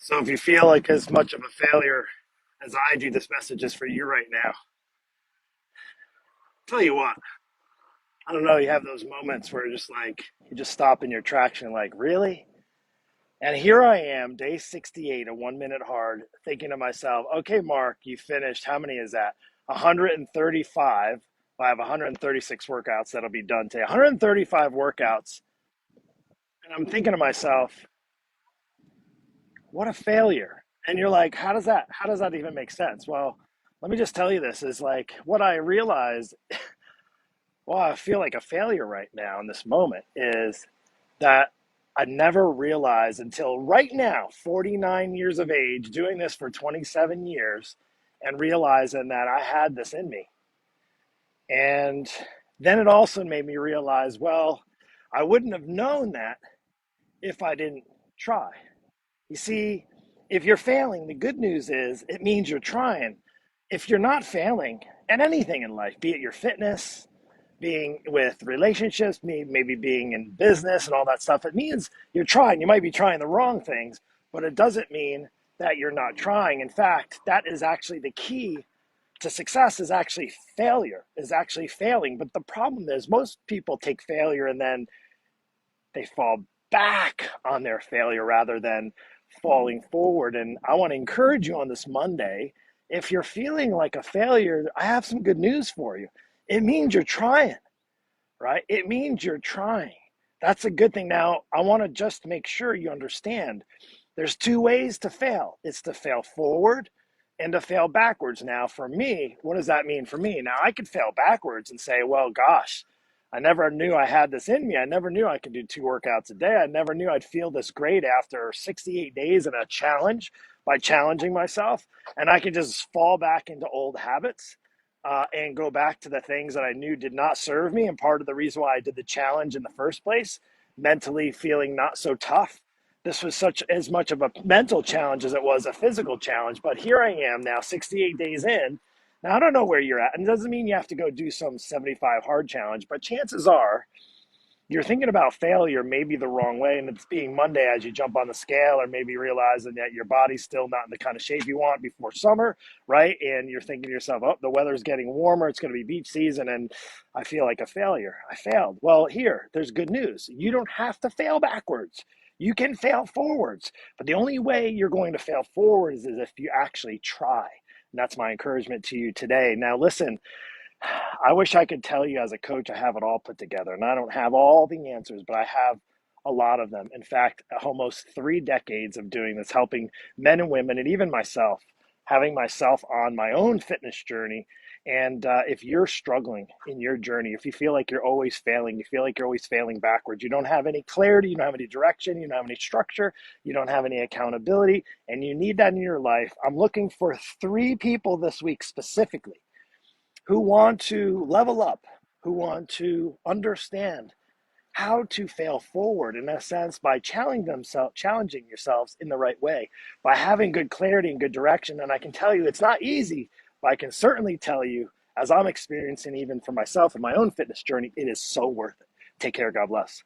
So if you feel like as much of a failure as I do, this message is for you right now. Tell you what, I don't know, you have those moments where just like you just stop in your tracks and like, really? And here I am, day 68, a 1 minute hard, thinking to myself, okay, Mark, you finished. How many is that? 135. I have 136 workouts that'll be done today. 135 workouts. And I'm thinking to myself, what a failure. And you're like, how does that even make sense? Well, let me just tell you this is like what I realized, well, I feel like a failure right now in this moment is that I never realized until right now, 49 years of age, doing this for 27 years, and realizing that I had this in me. And then it also made me realize, well, I wouldn't have known that if I didn't try. You see, if you're failing, the good news is it means you're trying. If you're not failing at anything in life, be it your fitness, being with relationships, maybe being in business and all that stuff, it means you're trying. You might be trying the wrong things, but it doesn't mean that you're not trying. In fact, that is actually the key to success is actually failure, is actually failing. But the problem is most people take failure and then they fall back on their failure rather than falling forward. And I want to encourage you on this Monday, if you're feeling like a failure, I have some good news for you. It means you're trying, right? It means you're trying. That's a good thing. Now, I want to just make sure you understand there's two ways to fail. It's to fail forward and to fail backwards. Now, for me, what does that mean for me? Now, I could fail backwards and say, well, gosh, I never knew I had this in me. I never knew I could do 2 workouts a day. I never knew I'd feel this great after 68 days in a challenge by challenging myself. And I could just fall back into old habits and go back to the things that I knew did not serve me. And part of the reason why I did the challenge in the first place, mentally feeling not so tough. This was such as much of a mental challenge as it was a physical challenge. But here I am now, 68 days in. Now, I don't know where you're at. And it doesn't mean you have to go do some 75 hard challenge, but chances are you're thinking about failure maybe the wrong way, and it's being Monday as you jump on the scale, or maybe realizing that your body's still not in the kind of shape you want before summer, right? And you're thinking to yourself, oh, the weather's getting warmer, it's going to be beach season, and I feel like a failure. I failed. Well, there's good news. You don't have to fail backwards. You can fail forwards, but the only way you're going to fail forwards is if you actually try. And that's my encouragement to you today. Now, listen, I wish I could tell you as a coach I have it all put together, and I don't have all the answers, but I have a lot of them. In fact, almost 3 decades of doing this, helping men and women, and even myself, having myself on my own fitness journey. And if you're struggling in your journey, if you feel like you're always failing, you feel like you're always failing backwards, you don't have any clarity, you don't have any direction, you don't have any structure, you don't have any accountability, and you need that in your life, I'm looking for 3 people this week specifically who want to level up, who want to understand how to fail forward in a sense by challenging yourselves in the right way, by having good clarity and good direction. And I can tell you it's not easy, but I can certainly tell you, as I'm experiencing even for myself in my own fitness journey, it is so worth it. Take care. God bless.